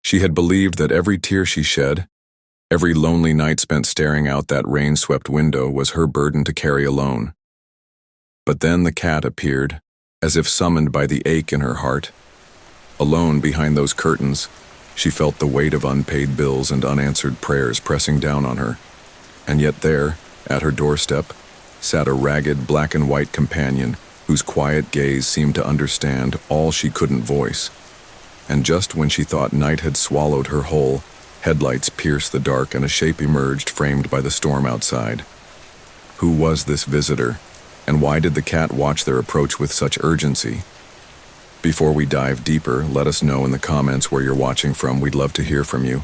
She had believed that every tear she shed, every lonely night spent staring out that rain-swept window was her burden to carry alone. But then the cat appeared, as if summoned by the ache in her heart. Alone behind those curtains, she felt the weight of unpaid bills and unanswered prayers pressing down on her. And yet there, at her doorstep, sat a ragged black-and-white companion whose quiet gaze seemed to understand all she couldn't voice. And just when she thought night had swallowed her whole, headlights pierced the dark and a shape emerged framed by the storm outside. Who was this visitor, and why did the cat watch their approach with such urgency? Before we dive deeper, let us know in the comments where you're watching from. We'd love to hear from you.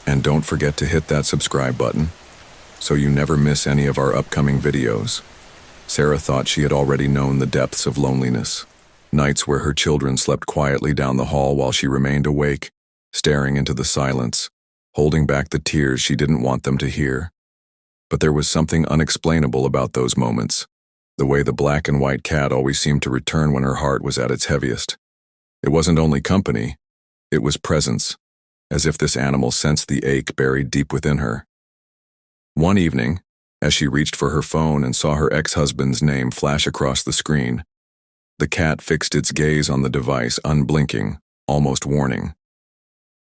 And don't forget to hit that subscribe button so you never miss any of our upcoming videos. Sarah thought she had already known the depths of loneliness. Nights where her children slept quietly down the hall while she remained awake, staring into the silence, holding back the tears she didn't want them to hear. But there was something unexplainable about those moments, the way the black and white cat always seemed to return when her heart was at its heaviest. It wasn't only company, it was presence, as if this animal sensed the ache buried deep within her. One evening, as she reached for her phone and saw her ex-husband's name flash across the screen, the cat fixed its gaze on the device, unblinking, almost warning.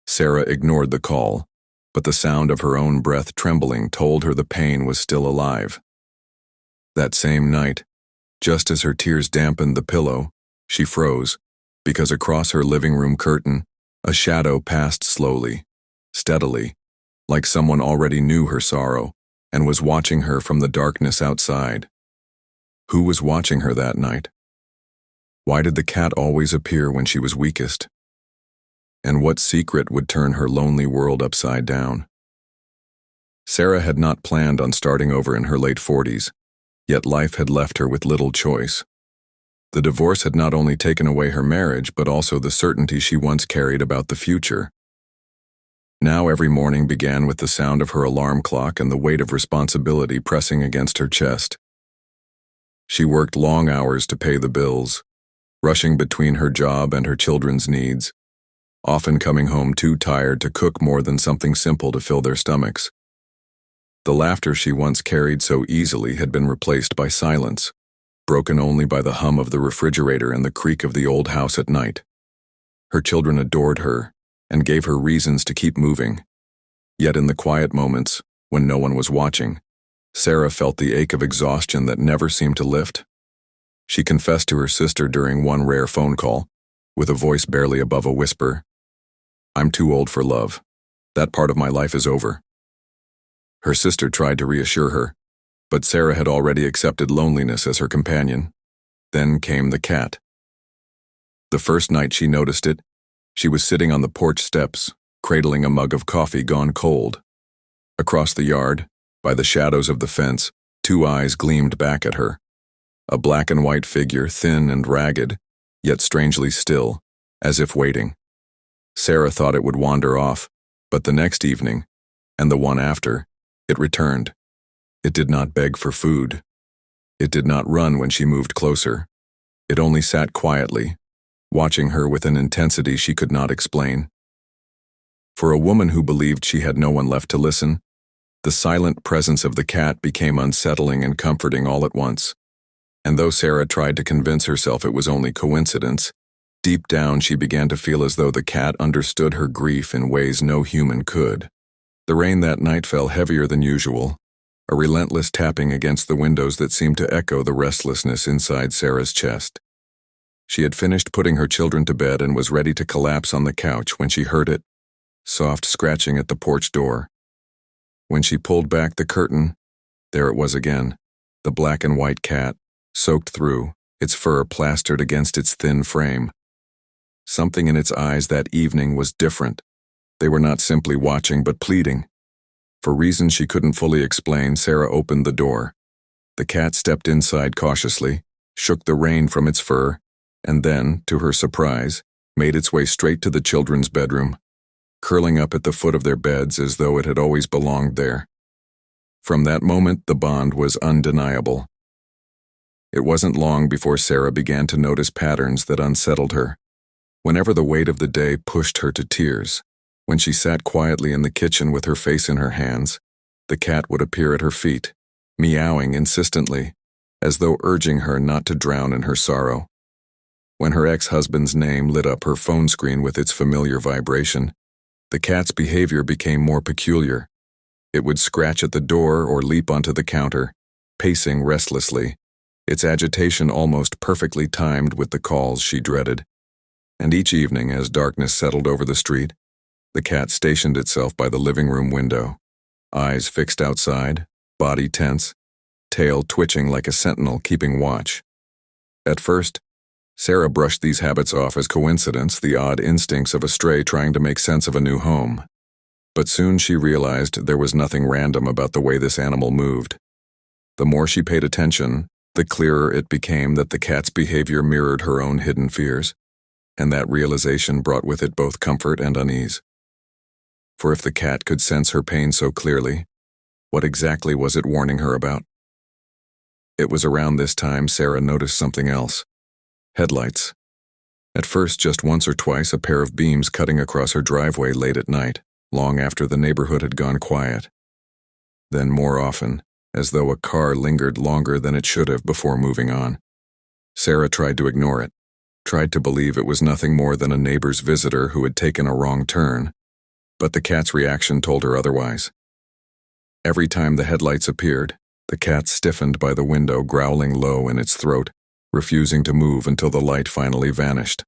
Sarah ignored the call, but the sound of her own breath trembling told her the pain was still alive. That same night, just as her tears dampened the pillow, she froze, because across her living room curtain, a shadow passed slowly, steadily, like someone already knew her sorrow and was watching her from the darkness outside. Who was watching her that night? Why did the cat always appear when she was weakest? And what secret would turn her lonely world upside down? Sarah had not planned on starting over in her late 40s, yet life had left her with little choice. The divorce had not only taken away her marriage, but also the certainty she once carried about the future. Now every morning began with the sound of her alarm clock and the weight of responsibility pressing against her chest. She worked long hours to pay the bills, rushing between her job and her children's needs, often coming home too tired to cook more than something simple to fill their stomachs. The laughter she once carried so easily had been replaced by silence, broken only by the hum of the refrigerator and the creak of the old house at night. Her children adored her and gave her reasons to keep moving. Yet in the quiet moments, when no one was watching, Sarah felt the ache of exhaustion that never seemed to lift. She confessed to her sister during one rare phone call, with a voice barely above a whisper, "I'm too old for love. That part of my life is over." Her sister tried to reassure her, but Sarah had already accepted loneliness as her companion. Then came the cat. The first night she noticed it, she was sitting on the porch steps, cradling a mug of coffee gone cold. Across the yard, by the shadows of the fence, two eyes gleamed back at her. A black and white figure, thin and ragged, yet strangely still, as if waiting. Sarah thought it would wander off, but the next evening, and the one after, it returned. It did not beg for food. It did not run when she moved closer. It only sat quietly, watching her with an intensity she could not explain. For a woman who believed she had no one left to listen, the silent presence of the cat became unsettling and comforting all at once. And though Sarah tried to convince herself it was only coincidence, deep down she began to feel as though the cat understood her grief in ways no human could. The rain that night fell heavier than usual, a relentless tapping against the windows that seemed to echo the restlessness inside Sarah's chest. She had finished putting her children to bed and was ready to collapse on the couch when she heard it, soft scratching at the porch door. When she pulled back the curtain, there it was again, the black and white cat, soaked through, its fur plastered against its thin frame. Something in its eyes that evening was different. They were not simply watching but pleading. For reasons she couldn't fully explain, Sarah opened the door. The cat stepped inside cautiously, shook the rain from its fur, and then, to her surprise, made its way straight to the children's bedroom, curling up at the foot of their beds as though it had always belonged there. From that moment, the bond was undeniable. It wasn't long before Sarah began to notice patterns that unsettled her. Whenever the weight of the day pushed her to tears, When she sat quietly in the kitchen with her face in her hands, the cat would appear at her feet, meowing insistently, as though urging her not to drown in her sorrow. When her ex-husband's name lit up her phone screen with its familiar vibration, the cat's behavior became more peculiar. It would scratch at the door or leap onto the counter, pacing restlessly, its agitation almost perfectly timed with the calls she dreaded. And each evening, as darkness settled over the street, the cat stationed itself by the living room window, eyes fixed outside, body tense, tail twitching like a sentinel keeping watch. At first, Sarah brushed these habits off as coincidence, the odd instincts of a stray trying to make sense of a new home. But soon she realized there was nothing random about the way this animal moved. The more she paid attention, the clearer it became that the cat's behavior mirrored her own hidden fears, and that realization brought with it both comfort and unease. For if the cat could sense her pain so clearly, what exactly was it warning her about? It was around this time Sarah noticed something else. Headlights. At first, just once or twice, a pair of beams cutting across her driveway late at night, long after the neighborhood had gone quiet. Then more often, as though a car lingered longer than it should have before moving on. Sarah tried to ignore it, tried to believe it was nothing more than a neighbor's visitor who had taken a wrong turn, but the cat's reaction told her otherwise. Every time the headlights appeared, the cat stiffened by the window, growling low in its throat, refusing to move until the light finally vanished.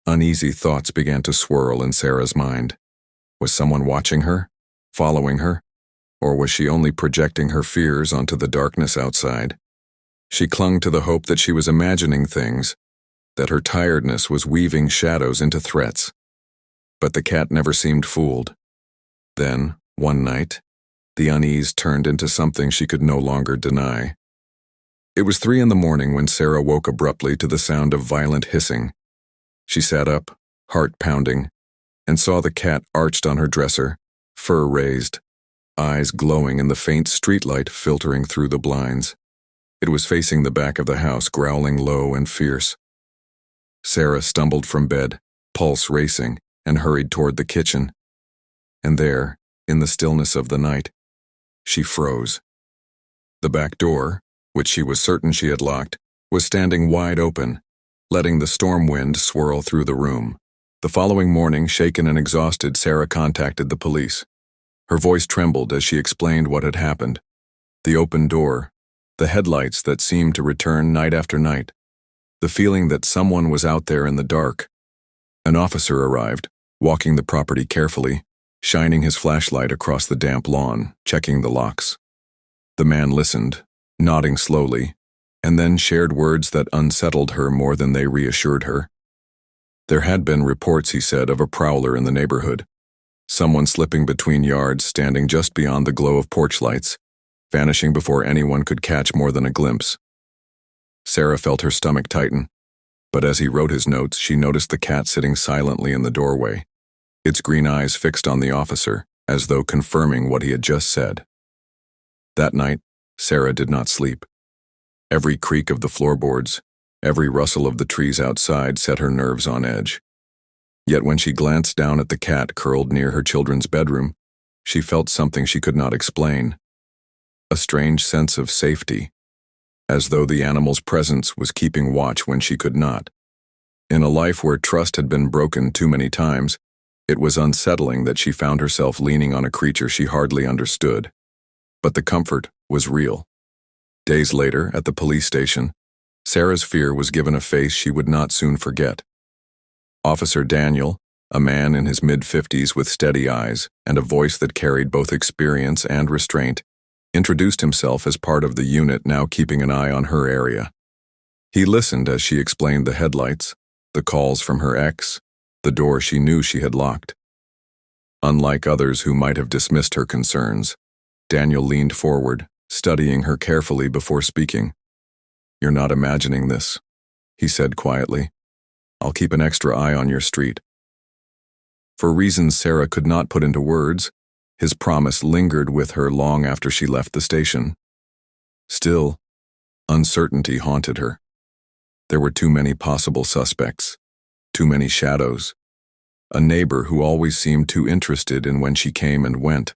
Uneasy thoughts began to swirl in Sarah's mind. Was someone watching her, following her, or was she only projecting her fears onto the darkness outside? She clung to the hope that she was imagining things, that her tiredness was weaving shadows into threats. But the cat never seemed fooled. Then, one night, the unease turned into something she could no longer deny. It was 3 a.m. when Sarah woke abruptly to the sound of violent hissing. She sat up, heart pounding, and saw the cat arched on her dresser, fur raised, eyes glowing in the faint streetlight filtering through the blinds. It was facing the back of the house, growling low and fierce. Sarah stumbled from bed, pulse racing, and hurried toward the kitchen. And there, in the stillness of the night, she froze. The back door, which she was certain she had locked, was standing wide open, letting the storm wind swirl through the room. The following morning, shaken and exhausted, Sarah contacted the police. Her voice trembled as she explained what had happened. The open door, the headlights that seemed to return night after night, the feeling that someone was out there in the dark. An officer arrived, walking the property carefully, shining his flashlight across the damp lawn, checking the locks. The man listened, nodding slowly, and then shared words that unsettled her more than they reassured her. There had been reports, he said, of a prowler in the neighborhood. Someone slipping between yards, standing just beyond the glow of porch lights, vanishing before anyone could catch more than a glimpse. Sarah felt her stomach tighten, but as he wrote his notes, she noticed the cat sitting silently in the doorway, its green eyes fixed on the officer, as though confirming what he had just said. That night, Sarah did not sleep. Every creak of the floorboards, every rustle of the trees outside set her nerves on edge. Yet when she glanced down at the cat curled near her children's bedroom, she felt something she could not explain. A strange sense of safety, as though the animal's presence was keeping watch when she could not. In a life where trust had been broken too many times, it was unsettling that she found herself leaning on a creature she hardly understood. But the comfort was real. Days later, at the police station, Sarah's fear was given a face she would not soon forget. Officer Daniel, a man in his mid-50s with steady eyes and a voice that carried both experience and restraint, introduced himself as part of the unit now keeping an eye on her area. He listened as she explained the headlights, the calls from her ex, the door she knew she had locked. Unlike others who might have dismissed her concerns, Daniel leaned forward, studying her carefully before speaking. "You're not imagining this," he said quietly. "I'll keep an extra eye on your street." For reasons Sarah could not put into words, his promise lingered with her long after she left the station. Still, uncertainty haunted her. There were too many possible suspects, too many shadows, a neighbor who always seemed too interested in when she came and went,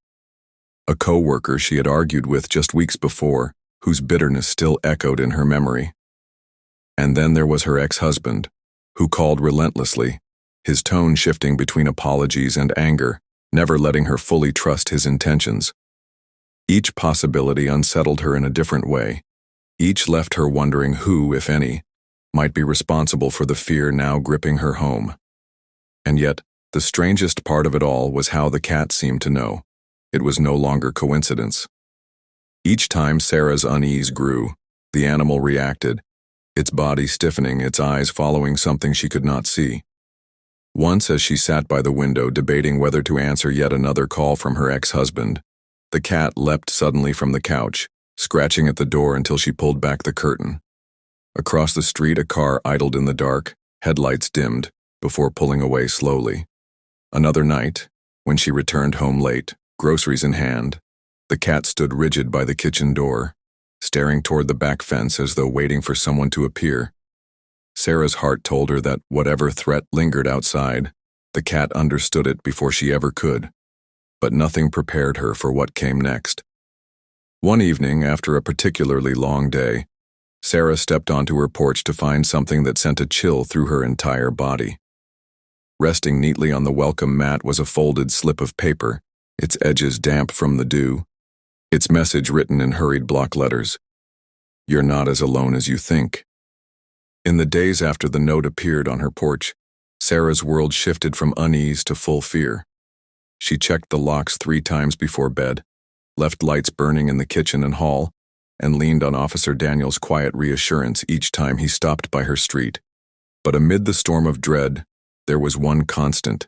a co-worker she had argued with just weeks before, whose bitterness still echoed in her memory. And then there was her ex-husband, who called relentlessly, his tone shifting between apologies and anger, never letting her fully trust his intentions. Each possibility unsettled her in a different way. Each left her wondering who, if any, might be responsible for the fear now gripping her home. And yet, the strangest part of it all was how the cat seemed to know. It was no longer coincidence. Each time Sarah's unease grew, the animal reacted, its body stiffening, its eyes following something she could not see. Once, as she sat by the window debating whether to answer yet another call from her ex-husband, the cat leapt suddenly from the couch, scratching at the door until she pulled back the curtain. Across the street, a car idled in the dark, headlights dimmed, before pulling away slowly. Another night, when she returned home late, groceries in hand, the cat stood rigid by the kitchen door, staring toward the back fence as though waiting for someone to appear. Sarah's heart told her that whatever threat lingered outside, the cat understood it before she ever could, but nothing prepared her for what came next. One evening, after a particularly long day, Sarah stepped onto her porch to find something that sent a chill through her entire body. Resting neatly on the welcome mat was a folded slip of paper, its edges damp from the dew, its message written in hurried block letters. "You're not as alone as you think." In the days after the note appeared on her porch, Sarah's world shifted from unease to full fear. She checked the locks 3 times before bed, left lights burning in the kitchen and hall, and leaned on Officer Daniel's quiet reassurance each time he stopped by her street. But amid the storm of dread, there was one constant: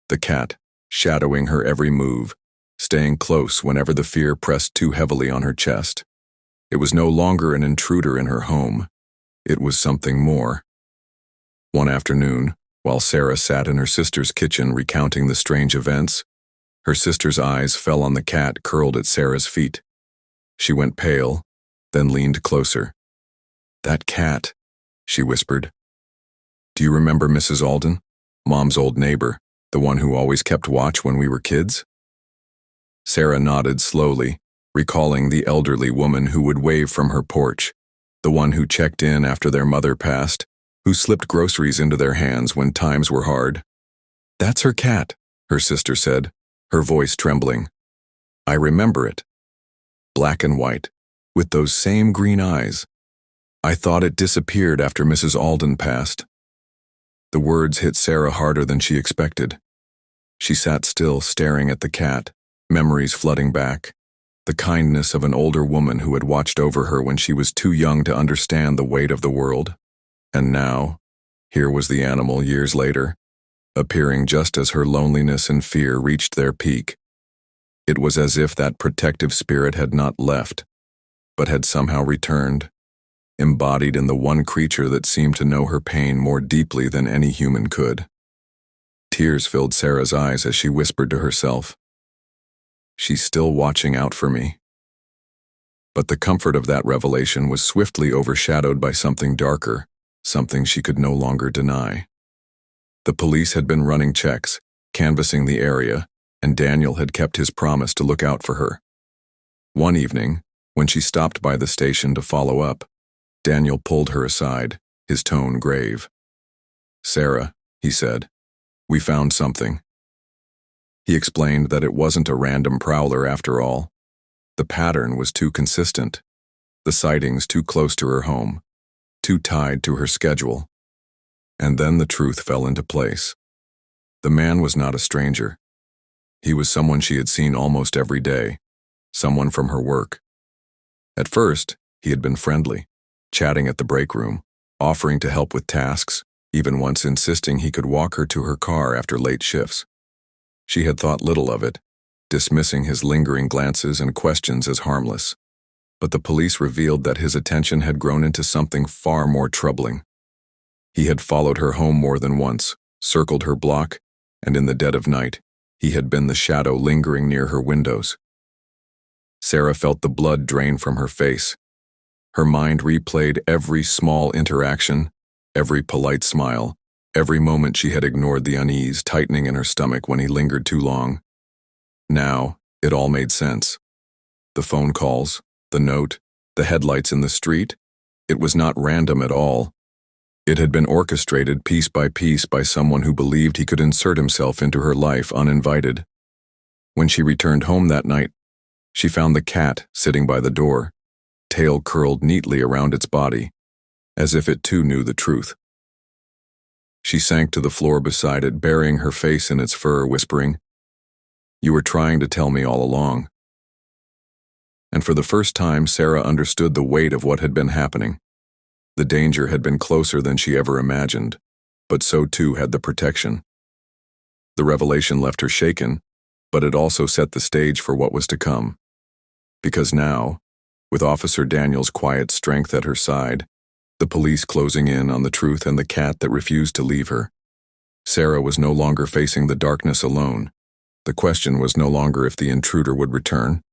the cat, shadowing her every move, staying close whenever the fear pressed too heavily on her chest. It was no longer an intruder in her home. It was something more. One afternoon, while Sarah sat in her sister's kitchen recounting the strange events, her sister's eyes fell on the cat curled at Sarah's feet. She went pale, then leaned closer. "That cat," she whispered. "Do you remember Mrs. Alden, Mom's old neighbor, the one who always kept watch when we were kids?" Sarah nodded slowly, recalling the elderly woman who would wave from her porch, the one who checked in after their mother passed, who slipped groceries into their hands when times were hard. "That's her cat," her sister said, her voice trembling. "I remember it. Black and white, with those same green eyes. I thought it disappeared after Mrs. Alden passed." The words hit Sarah harder than she expected. She sat still, staring at the cat, memories flooding back. The kindness of an older woman who had watched over her when she was too young to understand the weight of the world. And now, here was the animal years later, appearing just as her loneliness and fear reached their peak. It was as if that protective spirit had not left, but had somehow returned, embodied in the one creature that seemed to know her pain more deeply than any human could. Tears filled Sarah's eyes as she whispered to herself, "She's still watching out for me." But the comfort of that revelation was swiftly overshadowed by something darker, something she could no longer deny. The police had been running checks, canvassing the area, and Daniel had kept his promise to look out for her. One evening, when she stopped by the station to follow up, Daniel pulled her aside, his tone grave. "Sarah," he said, "we found something." He explained that it wasn't a random prowler after all. The pattern was too consistent, the sightings too close to her home, too tied to her schedule. And then the truth fell into place. The man was not a stranger. He was someone she had seen almost every day, someone from her work. At first, he had been friendly, chatting at the break room, offering to help with tasks, even once insisting he could walk her to her car after late shifts. She had thought little of it, dismissing his lingering glances and questions as harmless. But the police revealed that his attention had grown into something far more troubling. He had followed her home more than once, circled her block, and in the dead of night, he had been the shadow lingering near her windows. Sarah felt the blood drain from her face. Her mind replayed every small interaction, every polite smile, Every moment she had ignored the unease tightening in her stomach when he lingered too long. Now, it all made sense. The phone calls, the note, the headlights in the street. It was not random at all. It had been orchestrated piece by someone who believed he could insert himself into her life uninvited. When she returned home that night, she found the cat sitting by the door, tail curled neatly around its body, as if it too knew the truth. She sank to the floor beside it, burying her face in its fur, whispering, "You were trying to tell me all along." And for the first time, Sarah understood the weight of what had been happening. The danger had been closer than she ever imagined, but so too had the protection. The revelation left her shaken, but it also set the stage for what was to come. Because now, with Officer Daniel's quiet strength at her side, the police closing in on the truth and the cat that refused to leave her, Sarah was no longer facing the darkness alone. The question was no longer if the intruder would return,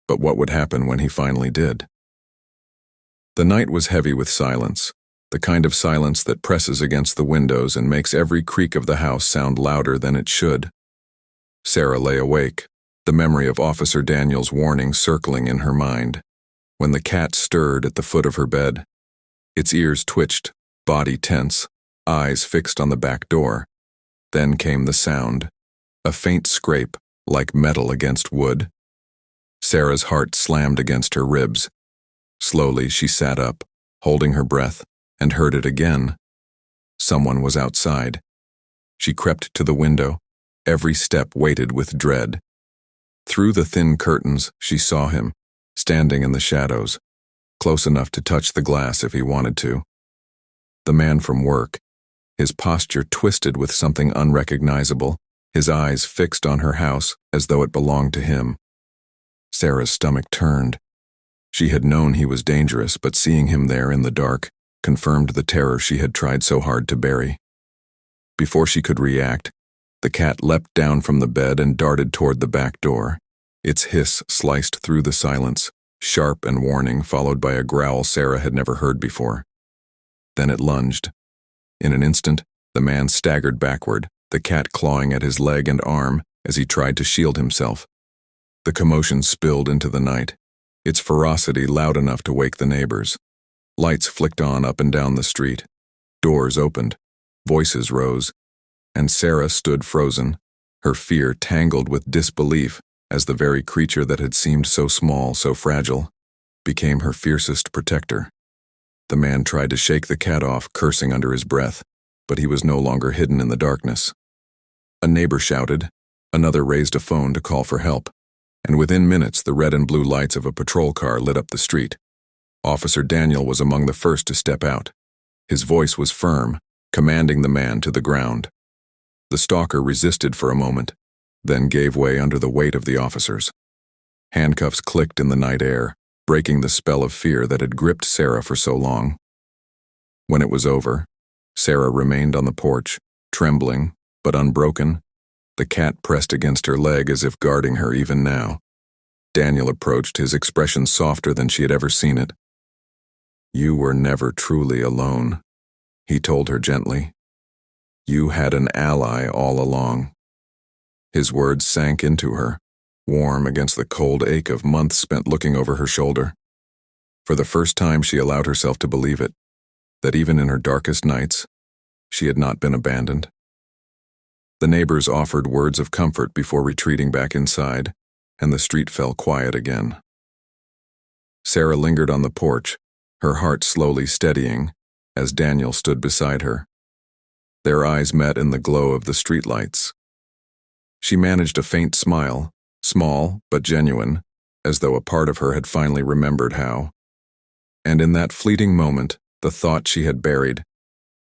but what would happen when he finally did. The night was heavy with silence, the kind of silence that presses against the windows and makes every creak of the house sound louder than it should. Sarah lay awake, the memory of Officer Daniel's warning circling in her mind. When the cat stirred at the foot of her bed, its ears twitched, body tense, eyes fixed on the back door. Then came the sound, a faint scrape, like metal against wood. Sarah's heart slammed against her ribs. Slowly she sat up, holding her breath, and heard it again. Someone was outside. She crept to the window, every step weighted with dread. Through the thin curtains, she saw him, standing in the shadows, close enough to touch the glass if he wanted to. The man from work, his posture twisted with something unrecognizable, his eyes fixed on her house as though it belonged to him. Sarah's stomach turned. She had known he was dangerous, but seeing him there in the dark confirmed the terror she had tried so hard to bury. Before she could react, the cat leapt down from the bed and darted toward the back door. Its hiss sliced through the silence, sharp and warning, followed by a growl Sarah had never heard before. Then it lunged. In an instant, the man staggered backward, the cat clawing at his leg and arm as he tried to shield himself. The commotion spilled into the night, its ferocity loud enough to wake the neighbors. Lights flicked on up and down the street. Doors opened. Voices rose. And Sarah stood frozen, her fear tangled with disbelief as the very creature that had seemed so small, so fragile, became her fiercest protector. The man tried to shake the cat off, cursing under his breath, but he was no longer hidden in the darkness. A neighbor shouted, another raised a phone to call for help, and within minutes the red and blue lights of a patrol car lit up the street. Officer Daniel was among the first to step out. His voice was firm, commanding the man to the ground. The stalker resisted for a moment, then gave way under the weight of the officers. Handcuffs clicked in the night air, breaking the spell of fear that had gripped Sarah for so long. When it was over, Sarah remained on the porch, trembling, but unbroken. The cat pressed against her leg as if guarding her even now. Daniel approached, his expression softer than she had ever seen it. "You were never truly alone," he told her gently. "You had an ally all along." His words sank into her, warm against the cold ache of months spent looking over her shoulder. For the first time she allowed herself to believe it, that even in her darkest nights, she had not been abandoned. The neighbors offered words of comfort before retreating back inside, and the street fell quiet again. Sarah lingered on the porch, her heart slowly steadying, as Daniel stood beside her. Their eyes met in the glow of the streetlights. She managed a faint smile, small but genuine, as though a part of her had finally remembered how. And in that fleeting moment, the thought she had buried,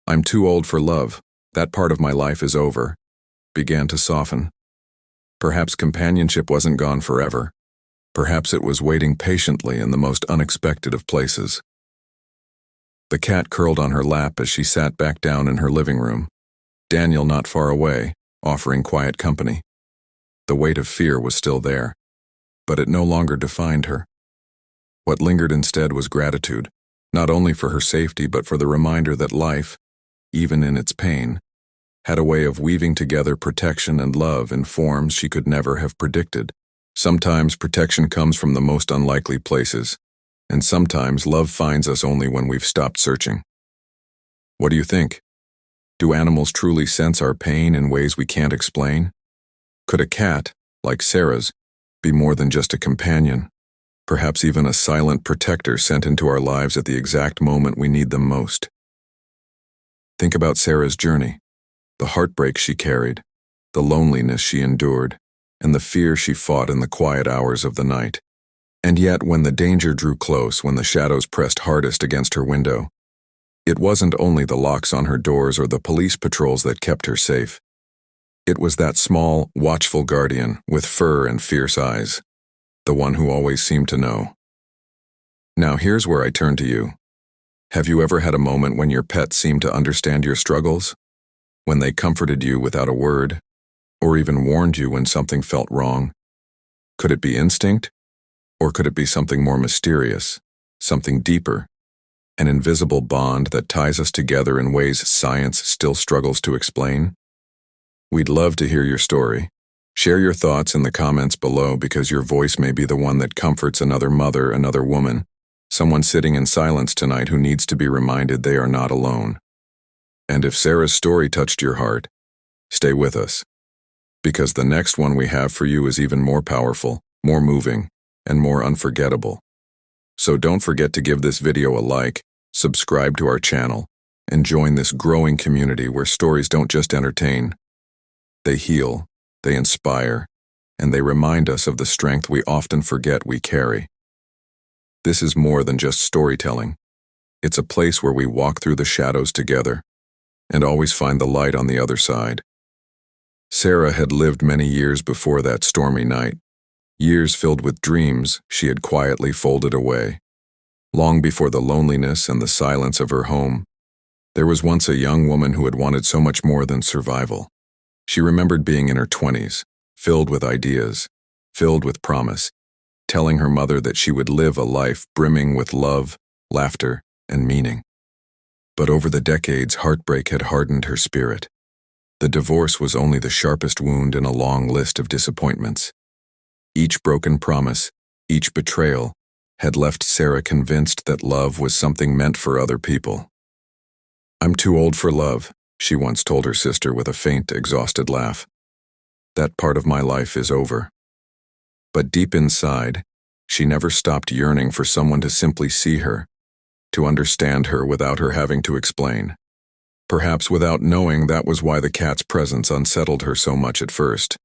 "I'm too old for love, that part of my life is over," began to soften. Perhaps companionship wasn't gone forever. Perhaps it was waiting patiently in the most unexpected of places. The cat curled on her lap as she sat back down in her living room, Daniel not far away, offering quiet company. The weight of fear was still there, but it no longer defined her. What lingered instead was gratitude, not only for her safety but for the reminder that life, even in its pain, had a way of weaving together protection and love in forms she could never have predicted. Sometimes protection comes from the most unlikely places, and sometimes love finds us only when we've stopped searching. What do you think? Do animals truly sense our pain in ways we can't explain? Could a cat, like Sarah's, be more than just a companion, perhaps even a silent protector sent into our lives at the exact moment we need them most? Think about Sarah's journey, the heartbreak she carried, the loneliness she endured, and the fear she fought in the quiet hours of the night. And yet, when the danger drew close, when the shadows pressed hardest against her window, it wasn't only the locks on her doors or the police patrols that kept her safe. It was that small, watchful guardian with fur and fierce eyes, the one who always seemed to know. Now here's where I turn to you. Have you ever had a moment when your pet seemed to understand your struggles? When they comforted you without a word, or even warned you when something felt wrong? Could it be instinct? Or could it be something more mysterious, something deeper, an invisible bond that ties us together in ways science still struggles to explain? We'd love to hear your story. Share your thoughts in the comments below, because your voice may be the one that comforts another mother, another woman, someone sitting in silence tonight who needs to be reminded they are not alone. And if Sarah's story touched your heart, stay with us, because the next one we have for you is even more powerful, more moving, and more unforgettable. So don't forget to give this video a like, subscribe to our channel, and join this growing community where stories don't just entertain. They heal, they inspire, and they remind us of the strength we often forget we carry. This is more than just storytelling. It's a place where we walk through the shadows together, and always find the light on the other side. Sarah had lived many years before that stormy night, years filled with dreams she had quietly folded away. Long before the loneliness and the silence of her home, there was once a young woman who had wanted so much more than survival. She remembered being in her 20s, filled with ideas, filled with promise, telling her mother that she would live a life brimming with love, laughter, and meaning. But over the decades, heartbreak had hardened her spirit. The divorce was only the sharpest wound in a long list of disappointments. Each broken promise, each betrayal, had left Sarah convinced that love was something meant for other people. "I'm too old for love," she once told her sister with a faint, exhausted laugh. "That part of my life is over." But deep inside, she never stopped yearning for someone to simply see her, to understand her without her having to explain. Perhaps without knowing that was why the cat's presence unsettled her so much at first.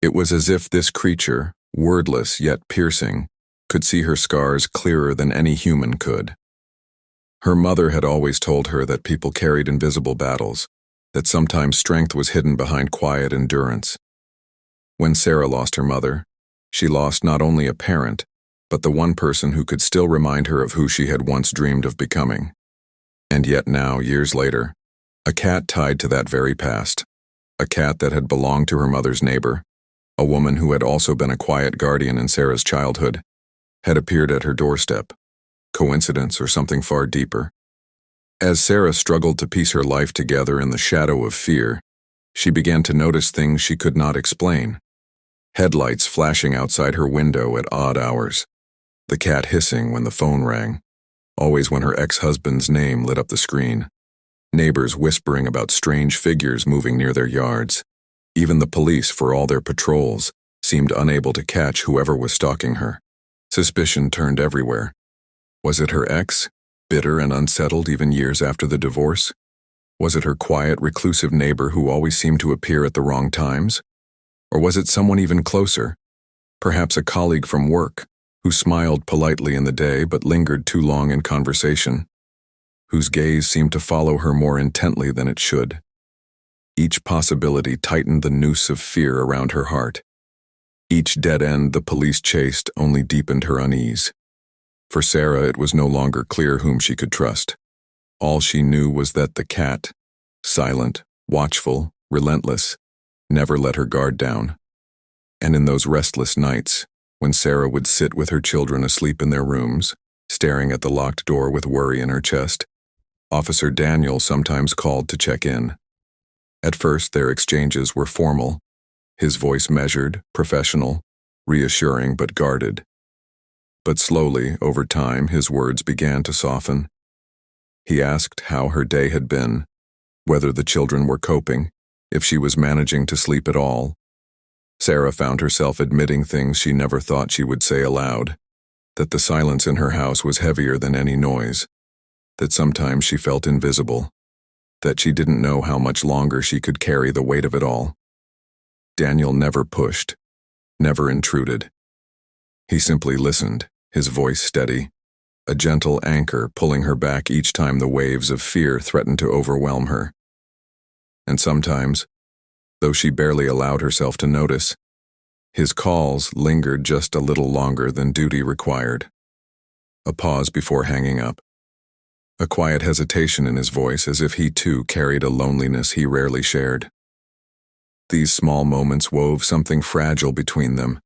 It was as if this creature, wordless yet piercing, could see her scars clearer than any human could. Her mother had always told her that people carried invisible battles, that sometimes strength was hidden behind quiet endurance. When Sarah lost her mother, she lost not only a parent, but the one person who could still remind her of who she had once dreamed of becoming. And yet now, years later, a cat tied to that very past, a cat that had belonged to her mother's neighbor, a woman who had also been a quiet guardian in Sarah's childhood, had appeared at her doorstep. Coincidence or something far deeper? As Sarah struggled to piece her life together in the shadow of fear, she began to notice things she could not explain. Headlights flashing outside her window at odd hours, the cat hissing when the phone rang, always when her ex-husband's name lit up the screen, neighbors whispering about strange figures moving near their yards. Even the police, for all their patrols, seemed unable to catch whoever was stalking her. Suspicion turned everywhere. Was it her ex, bitter and unsettled even years after the divorce? Was it her quiet, reclusive neighbor who always seemed to appear at the wrong times? Or was it someone even closer, perhaps a colleague from work, who smiled politely in the day but lingered too long in conversation, whose gaze seemed to follow her more intently than it should? Each possibility tightened the noose of fear around her heart. Each dead end the police chased only deepened her unease. For Sarah, it was no longer clear whom she could trust. All she knew was that the cat, silent, watchful, relentless, never let her guard down. And in those restless nights, when Sarah would sit with her children asleep in their rooms, staring at the locked door with worry in her chest, Officer Daniel sometimes called to check in. At first, their exchanges were formal, his voice measured, professional, reassuring but guarded. But slowly, over time, his words began to soften. He asked how her day had been, whether the children were coping, if she was managing to sleep at all. Sarah found herself admitting things she never thought she would say aloud, that the silence in her house was heavier than any noise, that sometimes she felt invisible, that she didn't know how much longer she could carry the weight of it all. Daniel never pushed, never intruded. He simply listened, his voice steady, a gentle anchor pulling her back each time the waves of fear threatened to overwhelm her. And sometimes, though she barely allowed herself to notice, his calls lingered just a little longer than duty required. A pause before hanging up. A quiet hesitation in his voice, as if he too carried a loneliness he rarely shared. These small moments wove something fragile between them,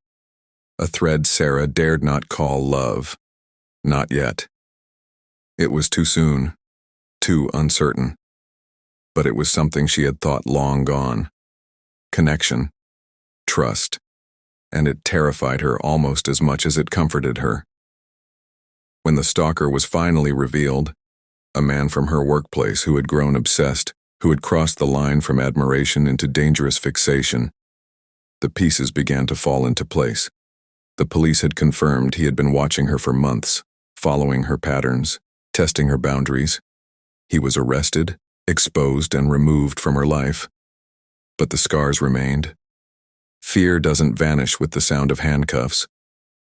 a thread Sarah dared not call love. Not yet. It was too soon, too uncertain. But it was something she had thought long gone. Connection, trust, and it terrified her almost as much as it comforted her. When the stalker was finally revealed, a man from her workplace who had grown obsessed, who had crossed the line from admiration into dangerous fixation, the pieces began to fall into place. The police had confirmed he had been watching her for months, following her patterns, testing her boundaries. He was arrested, exposed, and removed from her life. But the scars remained. Fear doesn't vanish with the sound of handcuffs.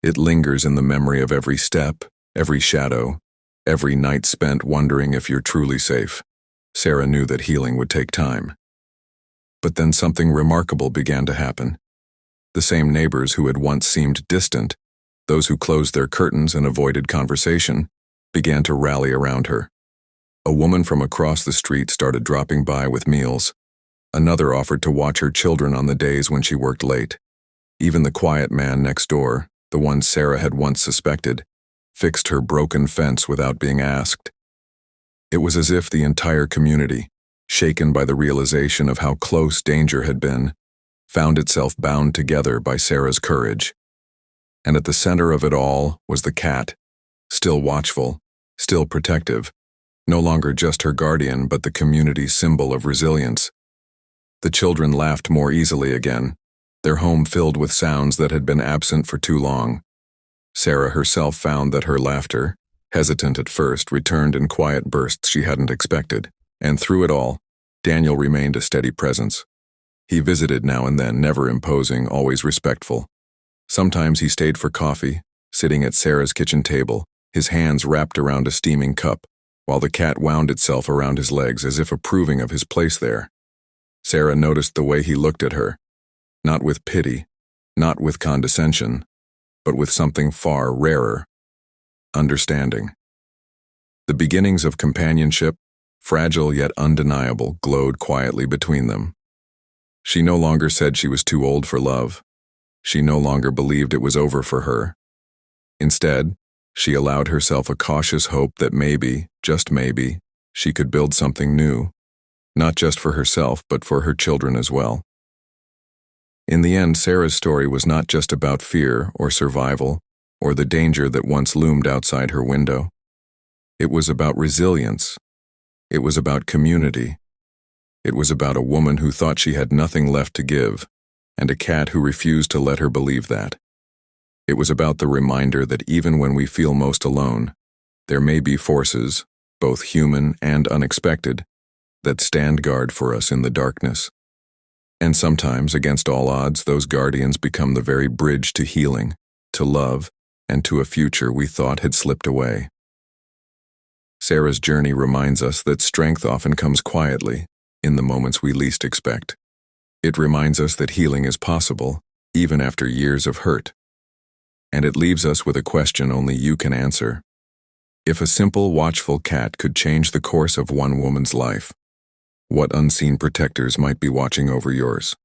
It lingers in the memory of every step, every shadow, every night spent wondering if you're truly safe. Sarah knew that healing would take time. But then something remarkable began to happen. The same neighbors who had once seemed distant, those who closed their curtains and avoided conversation, began to rally around her. A woman from across the street started dropping by with meals. Another offered to watch her children on the days when she worked late. Even the quiet man next door, the one Sarah had once suspected, fixed her broken fence without being asked. It was as if the entire community, shaken by the realization of how close danger had been, found itself bound together by Sarah's courage. And at the center of it all was the cat, still watchful, still protective, no longer just her guardian but the community's symbol of resilience. The children laughed more easily again, their home filled with sounds that had been absent for too long. Sarah herself found that her laughter, hesitant at first, returned in quiet bursts she hadn't expected, and through it all, Daniel remained a steady presence. He visited now and then, never imposing, always respectful. Sometimes he stayed for coffee, sitting at Sarah's kitchen table, his hands wrapped around a steaming cup, while the cat wound itself around his legs as if approving of his place there. Sarah noticed the way he looked at her, not with pity, not with condescension, but with something far rarer: understanding. The beginnings of companionship, fragile yet undeniable, glowed quietly between them. She no longer said she was too old for love. She no longer believed it was over for her. Instead, she allowed herself a cautious hope that maybe, just maybe, she could build something new, not just for herself but for her children as well. In the end, Sarah's story was not just about fear or survival or the danger that once loomed outside her window. It was about resilience. It was about community. It was about a woman who thought she had nothing left to give, and a cat who refused to let her believe that. It was about the reminder that even when we feel most alone, there may be forces, both human and unexpected, that stand guard for us in the darkness. And sometimes, against all odds, those guardians become the very bridge to healing, to love, and to a future we thought had slipped away. Sarah's journey reminds us that strength often comes quietly, in the moments we least expect. It reminds us that healing is possible, even after years of hurt. And it leaves us with a question only you can answer. If a simple, watchful cat could change the course of one woman's life, what unseen protectors might be watching over yours?